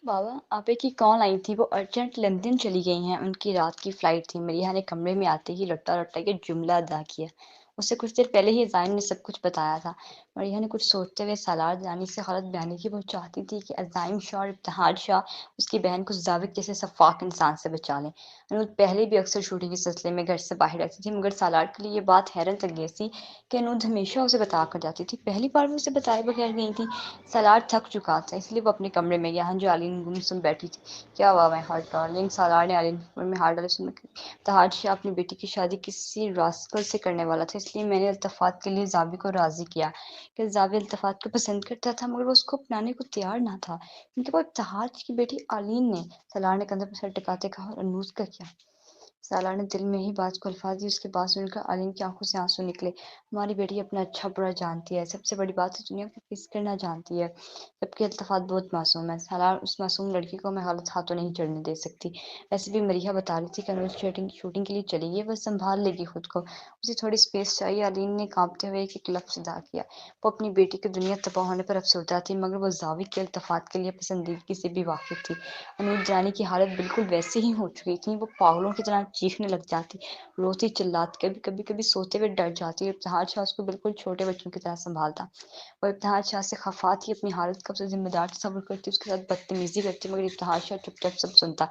بابا آپے کی کال آئی تھی، وہ ارجنٹ لندن چلی گئی ہیں، ان کی رات کی فلائٹ تھی۔ مریحہ نے کمرے میں آتے ہی لٹا لٹا کے جملہ ادا کیا۔ اسے کچھ دیر پہلے ہی عزائم نے سب کچھ بتایا تھا۔ مریحہ نے کچھ سوچتے ہوئے سالار جانی سے غلط بیانی کی۔ وہ چاہتی تھی کہ عزائم شاہ اور ابتہاج شاہ اس کی بہن کو ضابط جیسے شفاق انسان سے بچا لیں۔ انود پہلے بھی اکثر شوٹنگ کے سلسلے میں گھر سے باہر رہتی تھی، مگر سالار کے لیے یہ بات حیرت انگیز تھی کہ انود ہمیشہ اسے بتا کر جاتی تھی۔ پہلی بار وہ اسے بتائے بغیر گئی تھی۔ سالار تھک چکا تھا، اس لیے وہ اپنے کمرے میں گیا جو عالین گمسم بیٹھی تھی۔ کیا ہوا مائی ہارٹ ڈارلنگ؟ سالار نے عالین کے میں ہاتھ ڈالے سن کر۔ ابتہاج شاہ اپنی بیٹی کی شادی کسی راسکل سے کرنے والا تھا، اس لیے میں نے التفات کے لیے زاوی کو راضی کیا کہ زاوی التفات کو پسند کرتا تھا، مگر وہ اس کو اپنانے کو تیار نہ تھا کیونکہ وہ ابتہاج کی بیٹی عالین نے۔ سالار نے کندھے پر سر ٹکاتے کہا، اور انوس کا کیا؟ سالار نے دل میں ہی بات کو الفاظ دی۔ اس کے بات سن کر عالین کی آنکھوں سے آنسو نکلے۔ ہماری بیٹی اپنا اچھا برا جانتی ہے، سب سے بڑی بات ہے دنیا کو کس کرنا جانتی ہے۔ جبکہ التفات بہت معصوم ہے۔ سالار، اس معصوم لڑکی کو میں غلط ہاتھوں نہیں چڑھنے دے سکتی۔ ویسے بھی مریحہ بتا رہی تھی کہ انوج شوٹنگ کے لیے چلی گئی، وہ سنبھال لے گی خود کو، اسے تھوڑی سپیس چاہیے۔ عالین نے کانپتے ہوئے ایک لفظ ادا کیا۔ وہ اپنی بیٹی کی دنیا تباہ ہونے پر افسردہ تھی، مگر وہ زاوی کے التفات کے لیے پسندیدگی سے بھی واقف تھی۔ انوج جانی کی حالت بالکل ویسی ہی ہو چکی تھی، وہ پاگلوں کی طرح چیخنے لگ جاتی، روتی چلاتی، کبھی سوتے ہوئے ڈر جاتی، اور ابتہاج شاہ اس کو بالکل چھوٹے بچوں کی طرح سنبھالتا۔ وہ ابتہاج شاہ سے خفا تھی، اپنی حالت کا اسے ذمہ دار تصور کرتی، اس کے ساتھ بدتمیزی کرتی، مگر ابتہاج شاہ چپ چاپ سب سنتا۔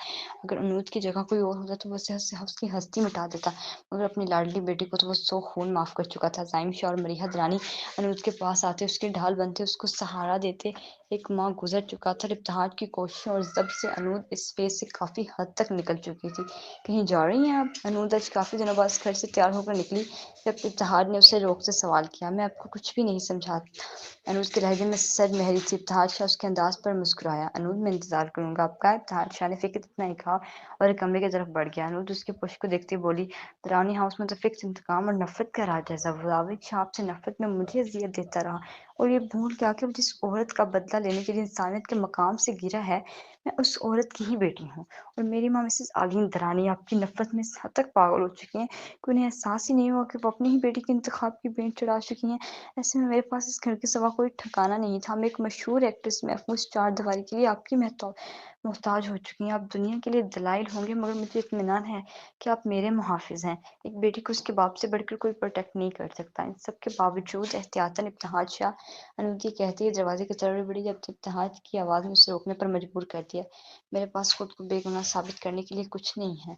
اگر انود کی جگہ کوئی اور ہوتا تو وہ اسے اس کی ہستی مٹا دیتا، مگر اپنی لاڈلی بیٹی کو تو وہ 100 خون معاف کر چکا تھا۔ عزائم شاہ اور مریحہ درانی انود کے پاس آتے، اس کی ڈھال بنتے، اس کو سہارا دیتے۔ ایک ماہ گزر چکا تھا اور ابتہاج کی کوششوں اور ضبط سے انود اس فیز سے کافی حد تک نکل چکی تھی۔ کہیں جا رہی ہیں آپ؟ انود آج کافی دنوں بعد گھر سے تیار ہو کر نکلی جب ابتہاج نے اسے روک سے سوال کیا۔ میں آپ کو کچھ بھی نہیں سمجھاتا۔ انود کے لہجے میں سر مہری تھی۔ ابتہاج شاہ اس کے انداز پر مسکرایا۔ انود، میں انتظار کروں گا آپ کا۔ ابتہاج شاہ نے فکر اتنا ہی کہا اور ایک کمرے کی طرف بڑھ گیا۔ انود اس کے پشت کو دیکھتے بولی، درانی ہاؤس میں تو فکس انتقام اور نفرت کا راج ہے۔ زاوج شاہ آپ سے نفرت میں مجھے اذیت دیتا رہا، اور یہ بھول گیا کہ جس عورت کا بدلہ لینے کے لیے انسانیت کے مقام سے گرا ہے، میں اس عورت کی ہی بیٹی ہوں۔ اور میری ماں مسز عالین درانی آپ کی نفرت میں اس حد تک پاگل ہو چکی ہیں کہ انہیں احساس ہی نہیں ہوا کہ وہ اپنی ہی بیٹی کے انتخاب کی بینٹ چڑھا چکی ہیں۔ ایسے میں میرے پاس اس گھر کے سوا کوئی ٹھکانہ نہیں تھا۔ میں ایک مشہور ایکٹریس محفوظ چار دیواری کے لیے آپ کی محتاج ہو چکی ہیں۔ آپ دنیا کے لیے دلائل ہوں گے، مگر مجھے اطمینان ہے کہ آپ میرے محافظ ہیں۔ ایک بیٹی کو اس کے باپ سے بڑھ کر کوئی پروٹیکٹ نہیں کر سکتا۔ ان سب کے باوجود احتیاطاً ابتہاج شاہ، انود یہ کہتی ہے دروازے کی طرف بڑھی جب ابتہاج کی آواز نے اسے روکنے پر مجبور کر دیا، میرے پاس خود کو بے گناہ ثابت کرنے کے لیے کچھ نہیں ہے،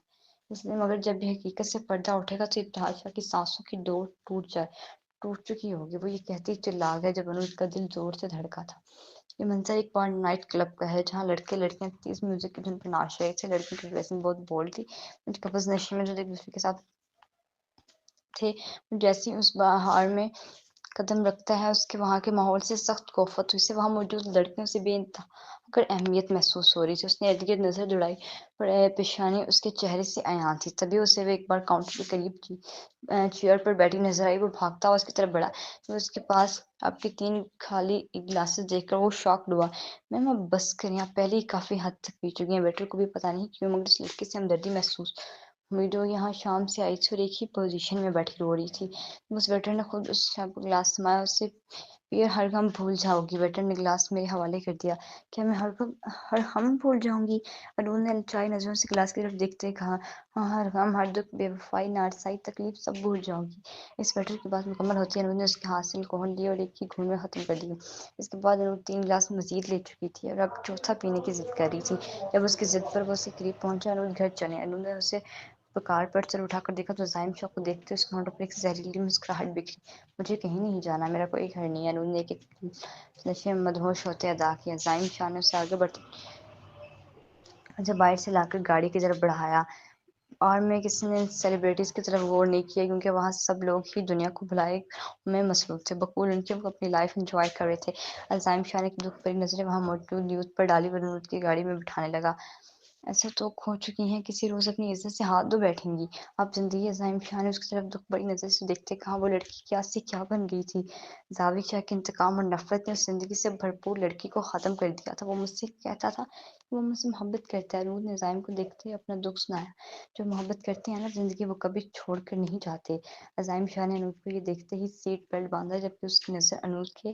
اس لیے مگر جب بھی حقیقت سے پردہ اٹھے گا تو ابتہاج شاہ کی سانسوں کی ڈور ٹوٹ چکی ہوگی۔ وہ یہ کہتی چلا گیا جب انود کا دل زور سے دھڑکا تھا۔ یہ منظر ایک بار نائٹ کلب کا ہے جہاں لڑکے لڑکیاں تیز میوزک کی دھن پر ناچ رہے تھے۔ لڑکیوں کی ڈریسنگ بہت بولڈ تھی، ان کے کپلز نشے میں جو ایک دوسرے کے ساتھ تھے۔ جیسے ہی اس بہار میں قدم رکھتا ہے، اس کے وہاں کے ماحول سے سخت کوفت ہوئی، اسے وہاں موجود لڑکیوں سے بے انتہا اہمیت محسوس ہو رہی تھی۔ اس نے ارد گرد نظر دوڑائی، پر پیشانی اس کے چہرے سے عیاں تھی۔ تبھی اسے وہ ایک بار کاؤنٹر کے قریب چیئر پر بیٹھی نظر آئی۔ وہ بھاگتا ہوا اس کی طرف بڑھا۔ وہ اس کے پاس آپ کے 3 خالی گلاسز دیکھ کر وہ شاکڈ ہوا۔ میم اب بس کریں، آپ پہلے ہی کافی حد تک پی چکی ہیں۔ ویٹر کو بھی پتہ نہیں کیوں مگر اس لڑکی سے ہمدردی محسوس ہوئی جو یہاں شام سے آئی تھی اور ایک ہی پوزیشن میں بیٹھی رو رہی تھی۔ اس ویٹر نے خود اس شاپ کو گلاس سمایا، اسے پیر ہر غم بھول جاؤ گی۔ ویٹر نے گلاس میرے حوالے کر دیا۔ کیا میں ہر غم بھول جاؤں گی؟ انہوں نے چائے نظروں سے گلاس کی طرف دیکھتے کہا، ہاں، ہر غم، ہر دکھ، بے وفائی، نارسائی، تکلیف سب بھول جاؤ گی۔ اس ویٹر کی بات مکمل ہوتی ہے انہوں نے اس کے ہاتھ سے الکوہل لی اور ایک ہی گھون میں ختم کر دی۔ اس کے بعد انہوں 3 گلاس مزید لے چکی تھی اور اب چوتھا پینے کی ضد کر رہی تھی۔ جب اس کی ضد پر وہ اس کے قریب پہنچا، انہوں گھر چلے۔ انہوں نے اسے پکار پر سر اٹھا کر دیکھا تو عزائم شاہ کو دیکھتے اس کے ہونٹوں پر ایک زہریلی مسکراہٹ بکھری۔ مجھے کہیں نہیں جانا، میرا کوئی گھر نہیں ہے، انہوں نے ایک نشے میں مدہوش ہوتے ادا کیا۔ عزائم شاہ نے اسے آگے بڑھتے اسے باہر سے لا کر گاڑی کی طرف بڑھایا، اور میں کسی نے سیلیبریٹیز کی طرف غور نہیں کیا کیونکہ وہاں سب لوگ ہی دنیا کو بھلائی میں مصروف تھے، بقول ان کے وہ اپنی لائف انجوائے کر رہے تھے۔ عزائم شاہ نے ایک دکھ بھری نظریں وہاں موجود یوتھ پر ڈالی اور انود کی گاڑی میں بٹھانے لگا۔ ایسے تو کھو چکی ہیں، کسی روز اپنی عزت سے ہاتھ دھو بیٹھیں گی آپ زندگی۔ عزائم شاہ نے اس کی طرف دکھ بھری نظر سے دیکھتے کہا، وہ لڑکی کیا سے کیا بن گئی تھی؟ زاوی شاہ کے انتقام اور نفرت نے اس زندگی سے بھرپور لڑکی کو ختم کر دیا تھا۔ وہ مجھ سے کہتا تھا کہ وہ مجھ سے محبت کرتا ہے۔ انود نے عزائم کو دیکھتے اپنا دکھ سنایا۔ جو محبت کرتے ہیں نا زندگی، وہ کبھی چھوڑ کر نہیں جاتے۔ عزائم شاہ نے انود کو یہ دیکھتے ہی سیٹ بیلٹ باندھا، جبکہ اس کی نظر انود کے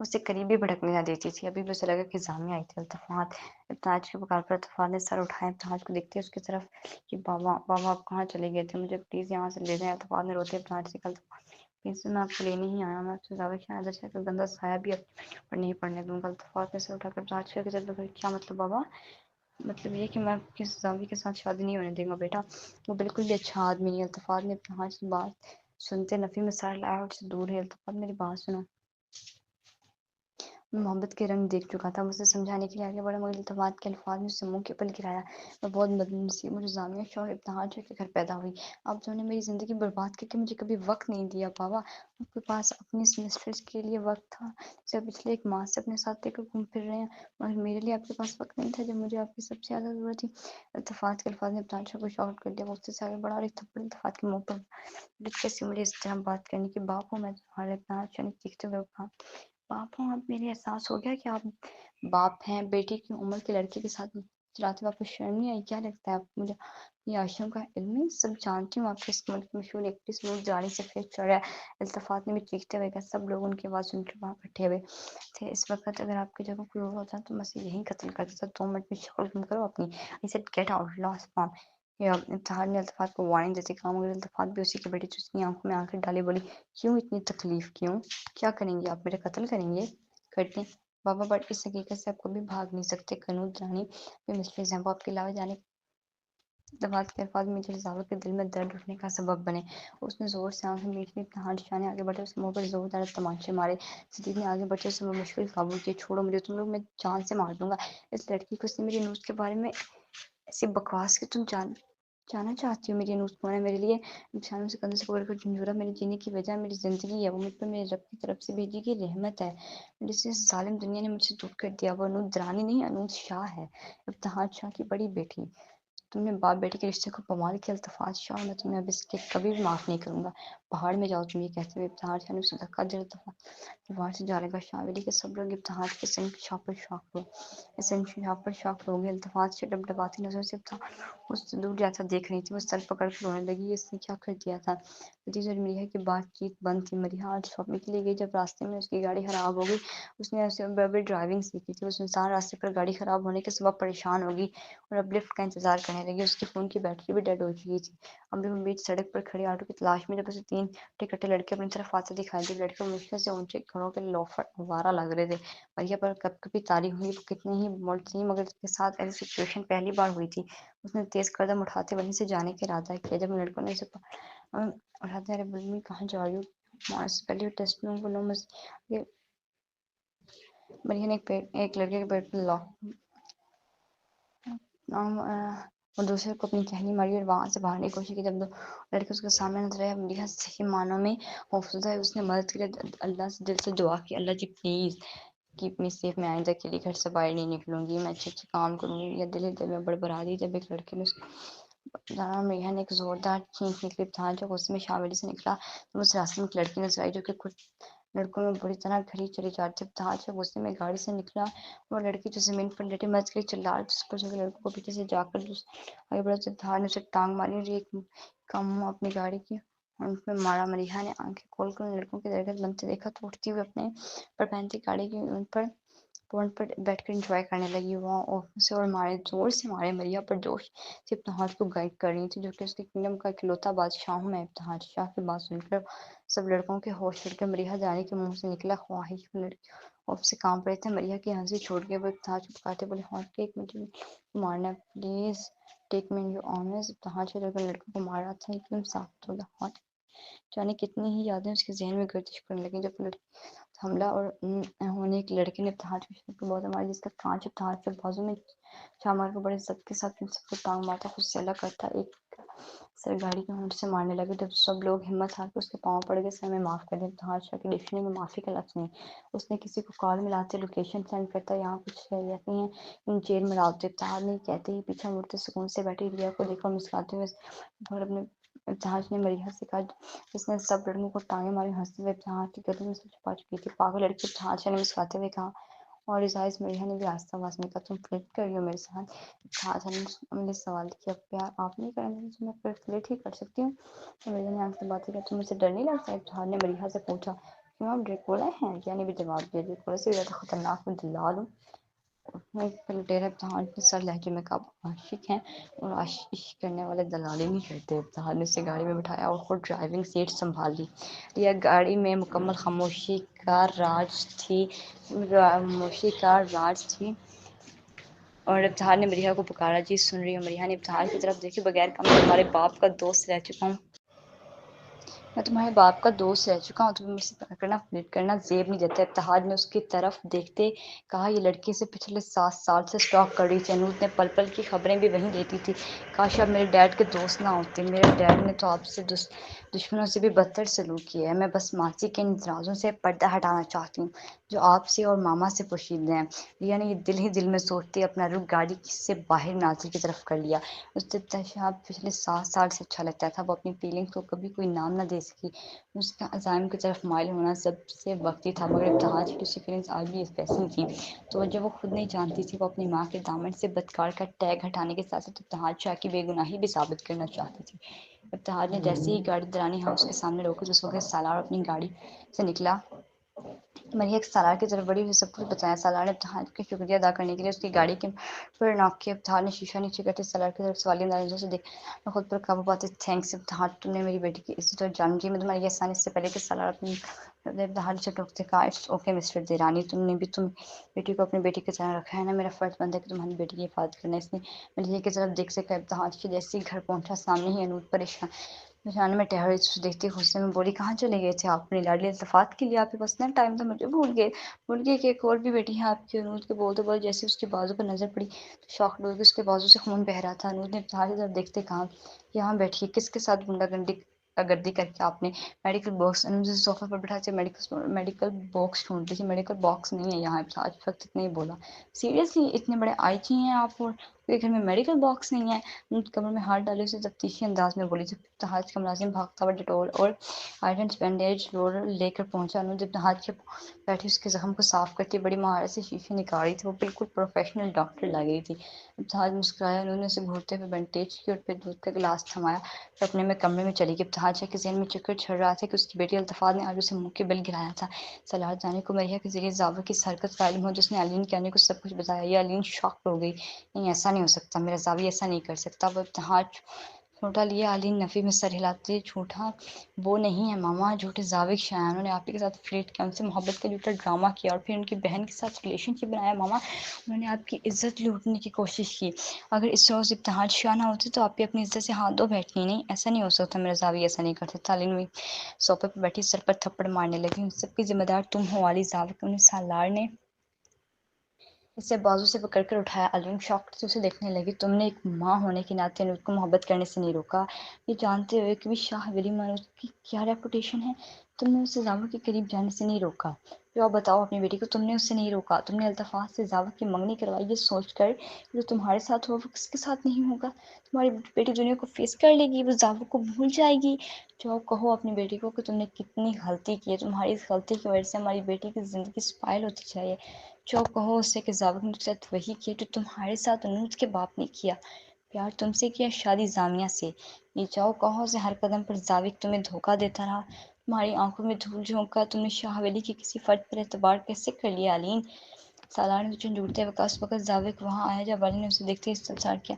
اسے قریب بھی بھٹکنے نہ دیتی تھی۔ ابھی بھی اسے لگا کہ زامیہ آئی تھی۔ التفات ابتہاج کے پکار پر التفات نے سر اٹھایا، ابتہاج کو دیکھتے اس کی طرف کہ بابا بابا آپ کہاں چلے گئے تھے؟ مجھے پلیز یہاں سے لے جائیں۔ التفات نے روتے ابتہاج سے کہا، پلیز میں آپ کو لینے ہی آیا، میں آپ سے زیادہ کیا ادھر سے کوئی گندا سایہ بھی پر نہیں پڑنے دوں گا۔ التفات نے سر اٹھا کر ابتہاج کے چل پکڑی، کیا مطلب بابا؟ مطلب یہ کہ میں کس زاوی کے ساتھ شادی نہیں ہونے دوں گا بیٹا، وہ بالکل بھی اچھا آدمی نہیں۔ التفات نے ابتہاج کی بات سنتے نفی میں سر لایا اور اس سے دور ہے۔ التفات میری بات سنو، میں محبت کے رنگ دیکھ چکا تھا۔ مجھے سمجھانے کے لیے آگے بڑھا مگر التفات کے الفاظ نے اسے منہ کے پل گرایا۔ میں بہت بدنصیب، مجھے زامیہ شوہر ابتہاج کے گھر پیدا ہوئی۔ آپ دونوں نے میری زندگی برباد کر کے مجھے کبھی وقت نہیں دیا بابا۔ آپ کے پاس اپنی مسٹرز کے لیے وقت تھا جب پچھلے 1 ماہ سے اپنے ساتھ لے کر گھوم پھر رہے ہیں، مگر میرے لیے آپ کے پاس وقت نہیں تھا جب مجھے آپ کی سب سے زیادہ ضرورت تھی۔ التفات کے الفاظ نے ابتہاج کو شاک کر دیا۔ وہ اس سے آگے بڑھا اور ایک تھپڑ التفات کے منہ پر کیسی مجھے اس طرح بات کرنے کی باپ ہوں میں تمہارے؟ ابتہاج نے چیختے ہوئے کہا، باپ ہوں؟ اب میرے احساس ہو گیا کہ آپ باپ ہیں۔ بیٹی کی عمر کے لڑکے کے ساتھ چلاتے ہوئے آپ کو شرم نہیں آئی؟ کیا لگتا ہے آپ کو مجھے یہ آشرم کا علم نہیں؟ سب جانتی ہوں آپ کے اس ملک میں مشہور ایکٹریس نور جانی سفید چڑھ ہے۔ التفات نے بھی چیختے ہوئے کہا۔ سب لوگ ان کی آواز سن کر وہاں اکٹھے ہوئے تھے۔ اس وقت اگر آپ کی جگہ کوئی اور ہوتا تو میں اسے یہیں قتل کر دیتا۔ 2 منٹ میں شکل بند کرو اپنی۔ I said get out last mom۔ ابتہاج نے التفات کو وارننگ دیتے کہا، مگر التفات بھی اسی کے بیٹی تھی۔ اس کی آنکھوں میں آنکھیں ڈالے بولی، کیوں اتنی تکلیف کیوں؟ کیا کریں گے آپ؟ میرے قتل کریں گے؟ کرتے بابا، بٹ اس حقیقت سے آپ کبھی بھاگ نہیں سکتے۔ قنوت رانی بھی مسٹریز ہیں، وہ آپ کے علاوہ جانے التفات کے الفاظ میجر زاور کے دل میں درد اٹھنے کا سبب بنے۔ اس نے زور سے آنکھیں میچ لی۔ ابتہاج شاہ نے آگے بڑھے اس کے منہ پر زوردار تمانچے مارے۔ صدیق نے آگے بڑھتے اسے مشکل قابو کیا۔ چھوڑو مجھے، تم لوگ میں جان سے مار دوں گا اس لڑکی کو۔ اس نے میری نوز کے بارے میں ایسی بکواس کہ تم جانا چاہتی ہو میری نوز کون ہے میرے لیے؟ انسانوں سے کندھے سے پکڑ کر جھنجھوڑا، میری جینے کی وجہ میری زندگی ہے، وہ مجھ پر میرے رب کی طرف سے بھیجی گئی رحمت ہے جسے اس ظالم دنیا نے مجھ سے دور کر دیا۔ وہ انوت درانی نہیں، انوت شاہ ہے، ابتہاج شاہ کی بڑی بیٹی۔ تم نے باپ بیٹے کے رشتے کو پامال کیا التفات شاہ، میں تمہیں اب اس کے کبھی بھی معاف نہیں کروں گا۔ پہاڑ میں جاؤ تم، یہ کہتے ہوئے ابتہاج شاہ نے اسے دھکا دیا۔ التفات دیوار سے جانے کا شاولی کے سب لوگ ابتہاج کے انکشاف پر شاک ہو گئے۔ التفات سے ڈبڈباتی نظروں سے اس سے دور جاتا دیکھ رہی تھی۔ وہ سر پکڑ کر رونے لگی، اس نے کیا کر دیا تھا؟ خدیجہ اور مریحہ کی بات چیت بند تھی۔ مریحہ آج شاپنگ کے لیے گئی، جب راستے میں اس کی گاڑی خراب ہو گئی۔ اس نے ایسے بڑی ڈرائیونگ سیکھی تھی، وہ سنسان راستے پر گاڑی خراب ہونے کے سبب پریشان ہوگی اور اب لفٹ کا انتظار کرنے لگی۔ اس کے فون کی بیٹری بھی ڈیڈ ہو چکی تھی۔ اب بیچ سڑک پر کھڑی آٹو کی تلاش میں جب اسے 3 ٹکٹے لڑکے اپنی طرف آتے دکھائی دیے۔ لڑکے مشکل سے اونچے گھروں کے لوفر آوارہ لگ رہے تھے۔ مریحہ پر کب کبھی تاری ہوئی، وہ کتنے ہی مولڈ تھی، مگر اس کے ساتھ ایسی سچویشن پہلی بار ہوئی تھی۔ اس نے تیز قدم اٹھاتے وہیں سے جانے کا ارادہ کیا۔ جب ان لڑکوں نے اسے اٹھاتے ارے بلمی کہاں جا رہی ہو؟ مارے سے پہلے ٹیسٹ میں بولو مریحہ نے ایک لڑکے کے پیٹ پر اور دوسرے کو اپنی ٹہنی ماری اور وہاں سے بھاگنے کی کوشش کی۔ جب 2 لڑکے اس کے سامنے نظر آئے، مریحہ صحیح معنوں میں خوفزدہ ہے۔ اس نے مدد کے لیے اللہ سے دل سے دعا کی، اللہ جی پلیز کیپ می سیف، میں آئندہ کے لیے گھر سے باہر نہیں نکلوں گی، میں اچھے کام کروں گی۔ یا دل ہی دل میں بڑبڑا دی جب ایک لڑکے نے مریحہ نے ایک زوردار چینخ نکلی۔ ابتہاج جو غصے میں شاولی سے نکلا تو اس راستے میں ایک لڑکی نظر آئی جو کہ کچھ لڑکوں میں بری طرح گھڑی چلی جاتی تھی۔ ابتہاج جو غصے میں گاڑی سے نکلا، وہ لڑکی جو زمین پر لیٹی مدد کے لیے چلا رہی تھی، اس پر جو لڑکوں کو پیچھے سے جا کر آگے بڑھا تو ابتہاج نے اسے ٹانگ ماری اور ایک کا منہ اپنی گاڑی کی ہنٹ میں مارا۔ مریحہ نے آنکھیں کھول کر ان لڑکوں کے درگزر بنتے دیکھا تو اٹھتی ہوئی اپنے پر پہنتی گاڑی کی پونڈ پر بیٹھ کر انجوائے کرنے لگی۔ وہ اسے اور زور سے مارے۔ مریحہ پر جوش سے ابتہاج کو گائیڈ کر رہی تھی جو کہ اس کے کنگڈم کا اکلوتا بادشاہ ہوں میں۔ ابتہاج شاہ کی بات سن کر سب لڑکوں کے ہوش اڑ گئے۔ مریحہ جانے کے منہ سے نکلا خواہش لڑکے خوف سے کانپ رہے تھے۔ مریحہ کی ہنسی چھوٹ گئی، وہ ابتہاج کو پکارتے بولے، ہاٹ ایک منٹ مارنا ہے please take me in your arms. Ibtihaj جب لڑکوں کو مار رہا تھا ایک دم ساخت ہو گیا۔ ہاٹ جانے کتنی ہی یادیں اس کے ذہن میں گردش کرنے لگیں۔ جب حملہ اور ہونے ایک لڑکے نے ابتہاج کے شریر پر بہت ماری، جس کا کانچ ابتہاج کے بازو میں جا مار کر بڑے ضبط کے ساتھ ان سب کو ٹانگ مارتا خود سے الگ کرتا ایک سر گاڑی کے ہونٹ سے مارنے لگے۔ جب سب لوگ ہمت ہار کے اس کے پاؤں پڑ گئے، سر میں معاف کر دیں۔ ابتہاج شاہ کے ڈکشنری میں معافی کا لفظ نہیں۔ اس نے کسی کو کال ملاتے لوکیشن سینڈ کرتا، یہاں کچھ رہتے ہیں ان جیل میں ڈالتے۔ ابتہاج نے کہتے ہی پیچھے مڑتے سکون سے بیٹھی ریا کو دیکھا مسکراتے ہوئے اور اپنے ابتہاج نے مریحہ سے کہا جس نے سب لڑکوں کو ٹانگیں ماری، ہنستے ہوئے ابتہاج کی گردن میں سر چھپا چکی تھی، پاگل لڑکی۔ ابتہاج شاہ نے مسکراتے ہوئے کہا اور ازائز مریحہ نے بھی آہستہ آواز میں کہا، تم فلرٹ کر رہی ہو میرے ساتھ؟ ابتہاج نے مجھے سوال کیا، پیار آپ نہیں کریں گے تو میں فلرٹ ہی کر سکتی ہوں؟ مریحہ نے آنکھ سے باتیں کیا، تم مجھ سے ڈر نہیں لگتا؟ ابتہاج نے مریحہ سے پوچھا امام ڈریکولا ہیں، یعنی بھی جواب دے ڈریکولا سے زیادہ خطرناک میں دلال ہوں. لٹیرا ابتحال کے سر لہجے میں کب عاشق ہیں اور عشق کرنے والے دلالی نہیں کرتے. ابتحال نے اسے گاڑی میں بٹھایا اور خود ڈرائیونگ سیٹ سنبھال لی. یہ گاڑی میں مکمل خاموشی کا راج تھی. اور ابتحال نے مریحہ کو پکارا. جی سن رہی ہوں. مریحہ نے ابتحال کی طرف دیکھے بغیر کہا میں تمہارے باپ کا دوست رہ چکا ہوں. تمہیں مجھ سے پیار کرنا فلیرٹ کرنا زیب نہیں دیتا. ابتحال نے اس کی طرف دیکھتے کہا یہ لڑکی سے پچھلے 7 سال سے اسٹاک کر رہی تھی. انوج نے پل پل کی خبریں بھی وہیں دیتی تھی. کاش اب میرے ڈیڈ کے دوست نہ ہوتے. میرے ڈیڈ نے تو آپ سے دشمنوں سے بھی بدتر سلوک کیا ہے. میں بس ماسی کے ان اعتراضوں سے پردہ ہٹانا چاہتی ہوں جو آپ سے اور ماما سے پوشیدہ ہیں. ریحا نے یہ دل ہی دل میں سوچتے اپنا رخ گاڑی سے باہر ناظر کی طرف کر لیا. اس سے ابتحال پچھلے 7 سال سے اچھا لگتا تھا. وہ اپنی فیلنگز کو کبھی کوئی نام نہ دے سکی. اس کا عزائم کی طرف مائل ہونا سب سے وقتی تھا مگر ابتحال کی دوسری فیلنگز آج بھی ویسی تھیں. توجہ وہ خود نہیں جانتی تھی. وہ اپنی ماں کے دامن سے بدکار کا ٹیگ ہٹانے کے ساتھ ساتھ ابتحال شاہ کی بے گناہی بھی ثابت کرنا چاہتی تھی. ابتحال نے جیسے ہی گاڑی درانی ہاؤس کے سامنے روکی تو اس وقت سالار اپنی گاڑی سے نکلا. مریحہ ایک سالار کی طرف بڑی ہوئی سب کچھ بتایا. سالار نے ابتحال کا شکریہ ادا کرنے کے لیے اس کی گاڑی کے پر نوک کیا. ابتحال نے شیشہ نیچے کرتے سالار کی طرف سوالیہ انداز سے دیکھا. میں خود پر قابو پاتے تھینکس ابتحال تم نے میری بیٹی کی عزت اور جان کی. میں تمہاری احسان اس سے پہلے کہ سالار اپنی ابتحال سے ٹوکتے کہا اٹس اوکے مسٹر درانی. تم نے بھی بیٹی کو اپنی بیٹی کی طرح رکھا ہے نا. میرا فرض بنتا ہے کہ تمہاری بیٹی کی حفاظت کرنا. اس نے مریحہ کی طرف دیکھ سکا. ابتحال کے جیسے ہی گھر پہنچا سامنے ہی انوج پریشان میں ٹہر اسے دیکھتے غصے میں بولی کہاں چلے گئے تھے آپ اپنی لاڈلی التفات کے لیے؟ آپ کے پاس اتنا ٹائم تھا مجھے بھول گئے کہ ایک اور بھی بیٹی ہے آپ کی. انوج کے بولتے بولتے جیسے اس کے بازو پر نظر پڑی شوق ڈول کے اس کے بازو سے خون بہہ رہا تھا. انوج نے ابتحال کی طرف دیکھتے کہا یہاں بیٹھیے. کس کے ساتھ گردی کر کے آپ نے میڈیکل باکس صوفے پر بٹھا کے میڈیکل باکس ڈھونڈ رہی. میڈیکل باکس نہیں ہے یہاں. آج وقت اتنا ہی بولا. سیریسلی اتنے بڑے آئی جی ہیں آپ اور گھر میں میڈیکل باکس نہیں ہے؟ کمر میں ہاتھ ڈالے اسے تفتیشی انداز میں بولی. ابتحال کا ملازم بھاگتا ہوا ڈیٹول اور آئرن بینڈیج رولر لے کر پہنچا. انوج ابتحال کے بیٹھی اس کے زخم کو صاف کرتی بڑی مہارت سے شیشے نکال رہی تھی. وہ بالکل پروفیشنل ڈاکٹر لگ رہی تھی. ابتحال مسکرایا. انہوں نے اسے گھورتے ہوئے بینڈیج کی اور پھر دودھ کا گلاس تھمایا اور اپنے میں کمرے میں چلی گئی. ابتحال شاہ کے ذہن میں چکر چل رہا تھا کہ اس کی بیٹی التفات نے آج اسے منہ کے بل گرایا تھا. سالار جانے کو مریحہ کے ذریعے زاور کی اس حرکت کا علم ہو جس نے علین کے آنے کو سب کچھ بتایا. یہ علین شاکڈ ہو گئی. نہیں ایسا نہیں ہو سکتا. میرا زاوی ایسا نہیں کر سکتا. وہ ابتحال چھوٹا لیا. علین نفی میں سر ہلاتے جھوٹا وہ نہیں ہے ماما. جھوٹے زاوی شاہ انہوں نے آپ کے ساتھ فلیرٹ کیا. ان سے محبت کا جھوٹا ڈرامہ کیا اور پھر ان کی بہن کے ساتھ ریلیشن شپ بنایا. ماما انہوں نے آپ کی عزت لوٹنے کی کوشش کی. اگر اس روز ابتحال شاہ نہ ہوتے تو آپ بھی اپنی عزت سے ہاتھ دھو بیٹھنی. نہیں ایسا نہیں ہو سکتا. میرا زاوی ایسا نہیں کر سکتا. علین ہوئی صوفے پر بیٹھی سر پر تھپڑ مارنے لگی. ان سب کی ذمہ دار تم ہو علی زاوی. انہیں سالار نے اسے بازو سے پکڑ کر اٹھایا. علیم شاکڈ سے اسے دیکھنے لگی. تم نے ایک ماں ہونے کے ناطے انوج کو محبت کرنے سے نہیں روکا. یہ جانتے ہوئے کہ بھی شاہ ولی منوج کی کیا ریپوٹیشن ہے تم نے اسے زاور کے قریب جانے سے نہیں روکا. جو آپ بتاؤ اپنی بیٹی کو. تم نے اسے نہیں روکا. تم نے التفات سے زاور کی منگنی کروائی یہ سوچ کر جو تمہارے ساتھ ہوا وہ کس کے ساتھ نہیں ہوگا. تمہاری بیٹی دنیا کو فیس کر لے گی. وہ زاور کو بھول جائے گی. جو کہو اپنی بیٹی کو کہ تم نے کتنی غلطی کی ہے. تمہاری اس غلطی کی وجہ سے ہماری بیٹی کی زندگی اسپائل ہوتی جائے. جو کہو اس سے کہ زاور نے ساتھ وہی کیا جو تمہارے ساتھ انوج کے باپ نے کیا. پیار تم سے کیا شادی زامیہ سے. یہ جاؤ کہو سے ہر قدم پر زاوی تمہیں دھوکہ دیتا رہا. تمہاری آنکھوں میں دھول جھونکا. تم نے شاہ ولی کی کسی فرد پر اعتبار کیسے کر لیا علین؟ سالار نے جھنجھوڑتے ہوئے کہا. اس وقت زاوی وہاں آیا جب علین نے اسے دیکھتے ہی استفسار کیا.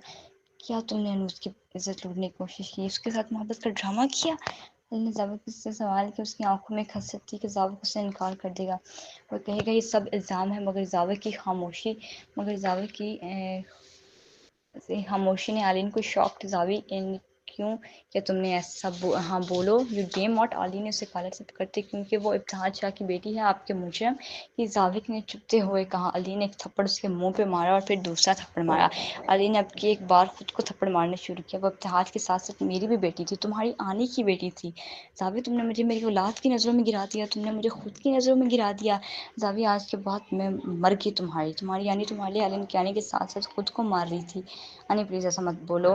کیا تم نے انوج کی عزت لوٹنے کی کوشش کی؟ اس کے ساتھ محبت کا ڈرامہ کیا؟ علین نے زاوی سے سوال کیا. اس کی آنکھوں میں ایک حسرت تھی کہ زاوی اس سے انکار کر دے گا. وہ کہے گا یہ سب الزام ہے. مگر زاوی کی خاموشی نے علین کو شاکڈ. زاوی کیوں کیا تم نے ایسا ہاں بولو. You dam what. علین نے اسے کالر سے پکڑتے کیونکہ وہ ابتحال شاہ کی بیٹی ہے آپ کے مجرم. یہ زاوک نے چپتے ہوئے کہا. علین نے ایک تھپڑ اس کے منہ پہ مارا اور پھر دوسرا تھپڑ مارا. علین نے اب کی ایک بار خود کو تھپڑ مارنے شروع کیا. وہ ابتحال کے ساتھ ساتھ میری بھی بیٹی تھی. تمہاری آنے کی بیٹی تھی. زاوی تم نے مجھے میری اولاد کی نظروں میں گرا دیا. تم نے مجھے خود کی نظروں میں گرا دیا. زاوی آج کے بعد میں مر گئی تمہاری یعنی تمہارے علین کے آنے کے ساتھ ساتھ خود کو مار رہی تھی. انی پلیز ایسا مت بولو.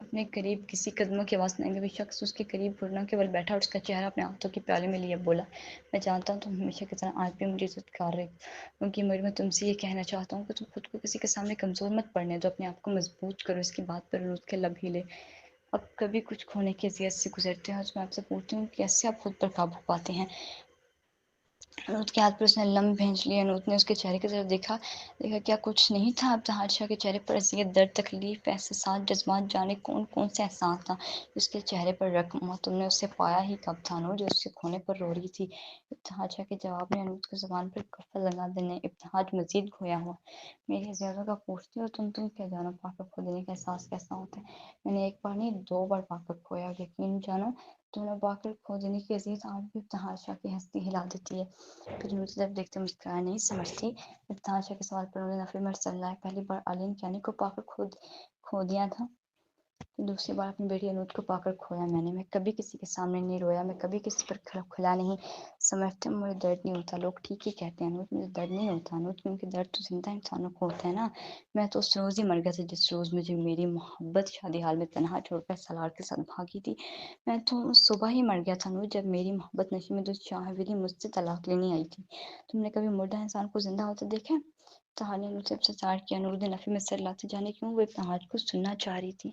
اپنے قریب کسی قدموں کی آواز نہیں، کبھی شخص اس کے قریب گھٹنوں کے بل بیٹھا اور اس کا چہرہ اپنے ہاتھوں کے پیالے میں لیے بولا، میں جانتا ہوں تم ہمیشہ کی طرح آج بھی مجھے عزت کر رہے ہو، کیونکہ میں تم سے یہ کہنا چاہتا ہوں کہ تم خود کو کسی کے سامنے کمزور مت پڑنے دو، اپنے آپ کو مضبوط کرو۔ اس کی بات پر رود کے لب ہلے۔ اب کبھی کچھ کھونے کی اذیت سے گزرتے ہیں، آج میں آپ سے پوچھتی ہوں کہ کیسے آپ خود پر قابو پاتے ہیں؟ انوت کے ہاتھ پر اس نے لم بھیج لیا۔ انوت نے اس کے چہرے کی طرف دیکھا کیا کچھ نہیں تھا؟ ابتہاج شاہ کے چہرے پر اذیت، درد، تکلیف، احساسات، جذبات، جانے کون کون سے احساس تھا اس کے چہرے پر رقم۔ تم نے اسے پایا ہی کب تھا نور، جو اس کے کھونے پر رو رہی تھی؟ ابتہاج شاہ کے جواب نے انوت کی زبان پر قفل لگا دینے۔ ابتہاج مزید کھویا ہوا، میری زیادہ کا پوچھتی ہو تم کیا جانو پا کر کھو دینے کا احساس کیسا ہوتا ہے؟ میں نے ایک بار نہیں 2 بار پا کر کھویا، اور یقین جانو تم نے پا کر کھو دینے کی عزیز آج بھی ابتہاج شاہ کی ہستی ہلا دیتی ہے۔ پھر انوت کی طرف دیکھتے مسکرایا، نہیں سمجھتی؟ ابتہاج شاہ کے سوال پر انہوں نے نفی میں چل رہا ہے، پہلی بار عالم کیانی کو پا کر کھو دیا تھا، دوسری بار اپنی بیٹی انوت کو پا کر کھویا میں کبھی کسی کے سامنے نہیں رویا، میں کبھی کسی پر کھلا نہیں۔ سمجھتے مجھے درد نہیں ہوتا، لوگ ٹھیک ہی کہتے ہیں انوت، مجھے درد نہیں ہوتا انوت، کیونکہ درد تو زندہ انسانوں کو ہوتا ہے نا۔ میں تو اس روز ہی مر گیا تھا جس روز مجھے میری محبت شادی حال میں تنہا چھوڑ کر سالار کے ساتھ بھاگی تھی۔ میں تو صبح ہی مر گیا تھا انوت، جب میری محبت نشے میں شاہویری مجھ سے طلاق لینے آئی تھی۔ تم نے کبھی مردہ انسان کو زندہ ہوتے دیکھا؟ ابتہاج نے انوت سے ابتسام کیا۔ انوت نے نفی میں سر ہلاتے، جانے کیوں وہ ابتہاج کو سننا چاہ رہی تھی۔